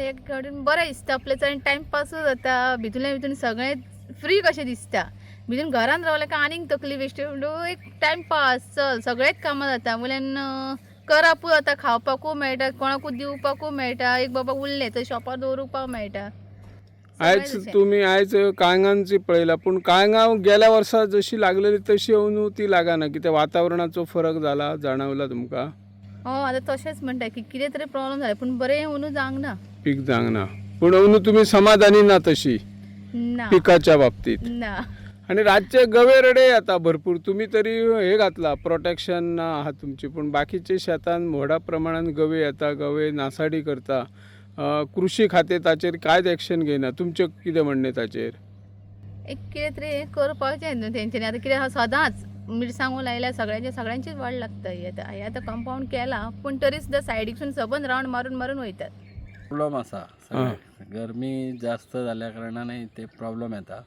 एक कडेन बरें दिसता आपल्याचो टायमपासूय जाता भितून सगळें फ्री कशें दिसता भितून घरान रावलें काय आनीक तकली बेश्टी एक टायमपास चल सगळेंच कामां जाता वयल्यान करपूय जाता खावपाकूय मेळटा कोणाकूय दिवपाकूय मेळटा एक बाबा उरलें थंय शॉपार दवरुपाक मेळटा आयज तुम्ही आयज काळंगांची पळयला पूण काळंगां गेल्या वर्सा जशी लागलेली तशी अंदू ती लागना कित्याक वातावरणाचो फरक जाला जाणवला तुमकां हो आतां तशेंच म्हणटा की कितें तरी प्रॉब्लेम जालें पूण बरें अंदू जावंक ना पीक जावंक ना पूण अंदू तुमी समाधानी ना तशी ना पिकाच्या बाबतीत ना आणि रातचे गवे रेडे येता भरपूर तुम्ही तरी हे घातला प्रोटेक्शन आहात तुमची पण बाकीचे शेतान व्हडा प्रमाणात गवे येता गवे नासाडी करता कृषी खाते ताचेर कांयच एक्शन घेयना तुमचें कितें म्हणणें ताचेर एक कितें तरी करपाचें न्हू तेंच्यांनी आतां कितें सदांच मिरसांगो लायल्या सगळ्यांचीच वाड लागता ही आतां कंपाऊंड केला पूण तरी सुद्दां सायडीकसून सबंद रावंड मारून वयतात प्रॉब्लेम आसा गरमी जास्त जाल्या कारणान ते प्रॉब्लेम येता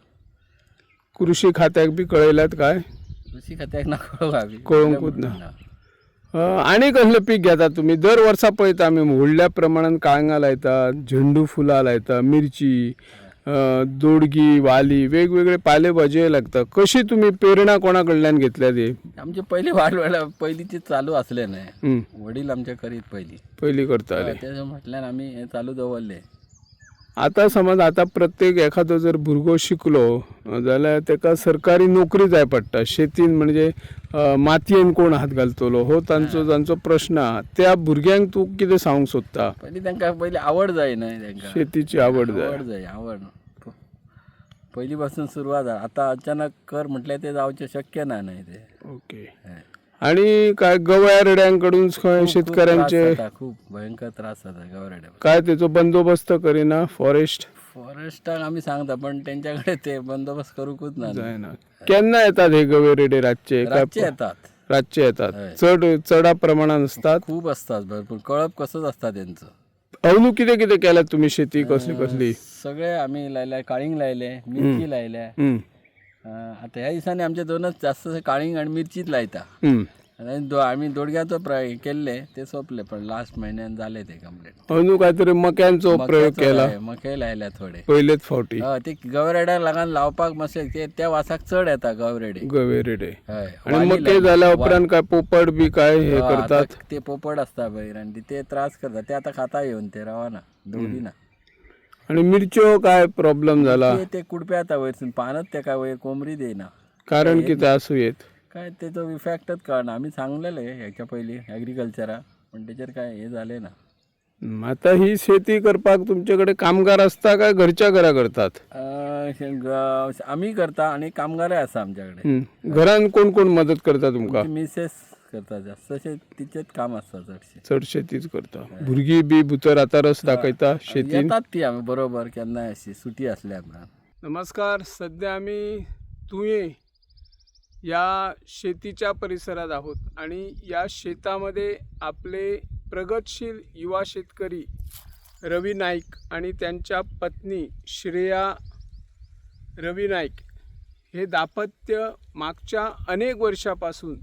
कृषी खात्याक बी कळयल्यात काय कृषी खात्याक ना कळोवंक कळोवंकूच ना आनी कसलें पीक घेतात तुमी दर वर्सा पळयता आमी व्हडल्या प्रमाणात काळंगां लायतात झेंडू फुलां लायतात मिरची दोडगी वाली वेगवेगळे पालेभाजी लागतात कशी तुम्ही प्रेरणा कोणा कडल्यान घेतल्या ती आमचे पयली पयलींचे चालू आसले न्हय वडील आमचे करीत पयली करताले तेजे म्हटल्यार आमी हे चालू दवरले आता समज आता प्रत्येक एखादो जर भुरगो शिकलो जाल्यार तेका सरकारी नोकरी जाय पडटा शेतीन म्हणजे मातयेन कोण हात घालतलो हो तांचो प्रश्न आहा त्या भुरग्यांक तूं कितें सांगूंक सोदता पयलीं तांकां पयलीं आवड जाय न्हय तांकां शेतीची आवड जाय आवड पयली पासून सुरवात जाला आतां अचानक कर म्हटल्यार ते जावचें शक्य ना न्हय ते ओके आणि काय गवळ्या रेड्यांकडून शेतकऱ्यांचे खूप भयंकर त्रास जाता गवरेड्या काय त्याचो बंदोबस्त करिना फॉरेस्टाक आमी सांगता पण तेंच्याकडे ते बंदोबस्त करूकूच ना जायना केन्ना येतात हे गवे रेडे रातचे येतात रातचे येतात चडा प्रमाणात असतात खूप असतात भरपूर कळप कसोच असता तेंचो अवनू कितें कितें केल्यात तुम्ही शेती कसली सगळे आमी लायल्या काळींग लायले मिरची लायल्या आता ह्या दिसांनी आमचे दोनच जास्त काळींग आणि मिरचीच लायता आमी दोडग्याचो केल्ले ते सोंपले पण लास्ट म्हयन्यान जाले ते कंप्लीट अवनू काहीतरी मक्यांचो प्रयोग केला मके लायल्या थोडे पयलेच फावटी ते गवरेड्याक लागून लावपाक मातशें त्या वासाक चड येता गवे रेडे हय आणि मके जाल्या उपरांत काय पोपट बी काय हे करतात ते पोपट असता पळय आणि ते त्रास करता ते आता खाता येऊन ते रवाना दवरिना आणि मिरच्यो काय प्रॉब्लेम झाला ते कुडप्या आता वयरसून पानच तेका वयर कोमरी देयना कारण कितें आसूं येत काय तेचो इफेक्टच कळना आमी सांगलेले हेच्या पयलीं एग्रीकल्चराक पण तेचेर काय हे जालें ना आता ही शेती करपाक तुमच्याकडे कामगार असता काय घरच्या घरा करतात आमी करता आणि कामगारय आसा आमच्या कडेन घरान कोण कोण मदत करता तुमका मिसेस करता जास्त तशें तिचेच काम आसता चड शेतीच करता भुरगीं बी भितर आता रस दाखयता शेतीन येतात ती आमी बरोबर केन्नाय अशी सुटी आसल्या नमस्कार सध्या आम्ही तुये या शेतीच्या परिसरात आहोत आणि या शेतामध्ये आपले प्रगतशील युवा शेतकरी रवी नाईक आणि त्यांच्या पत्नी श्रेया रवी नाईक हे दाम्पत्य मागच्या अनेक वर्षापासून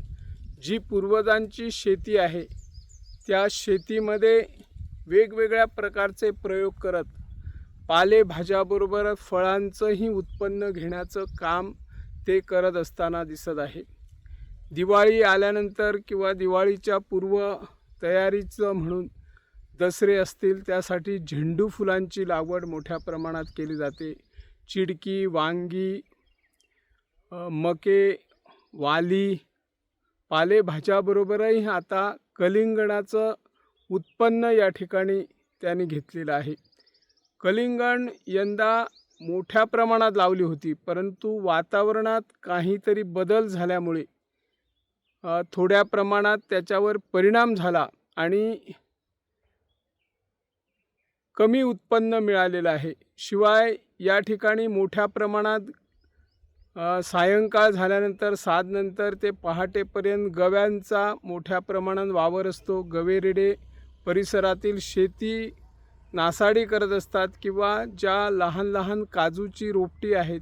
जी पूर्वजांची शेती आहे त्या शेतीमध्ये वेगवेगळ्या प्रकारचे प्रयोग करत पालेभाज्याबरोबर फळांचंही उत्पन्न घेण्याचं काम ते करत असताना दिसत आहे दिवाळी आल्यानंतर किंवा दिवाळीच्या पूर्व तयारीचं म्हणून दसरे असतील त्यासाठी झेंडू फुलांची लागवड मोठ्या प्रमाणात केली जाते चिडकी वांगी मके वाली पालेभाज्याबरोबरही आता कलिंगडाचं उत्पन्न या ठिकाणी त्यांनी घेतलेलं आहे कलिंगड यंदा मोठ्या प्रमाणात लावली होती परंतु वातावरणात काहीतरी बदल झाल्यामुळे थोड्या प्रमाणात त्याच्यावर परिणाम झाला आणि कमी उत्पन्न मिळालेलं आहे शिवाय या ठिकाणी मोठ्या प्रमाणात सायंकाळ झाल्यानंतर 7 नंतर ते पहाटेपर्यंत गव्यांचा मोठ्या प्रमाणात वावर असतो गवेरेडे परिसरातील शेती नासाडी करत असतात किंवा ज्या लहान लहान काजूची रोपटी आहेत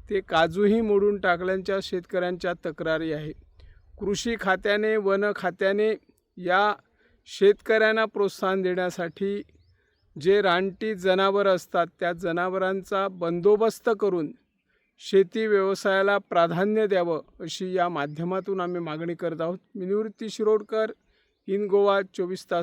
ते काजूही मोडून टाकल्याच्या शेतकऱ्यांच्या तक्रारी आहेत कृषी खात्याने वन खात्याने या शेतकऱ्यांना प्रोत्साहन देण्यासाठी जे रानटी जनावर असतात त्या जनावरांचा बंदोबस्त करून शेती व्यवसायाला प्राधान्य द्यावं अशी या माध्यमातून आम्ही मागणी करत आहोत. मी निवृत्ती शिरोडकर, इन गोवा 24 तास.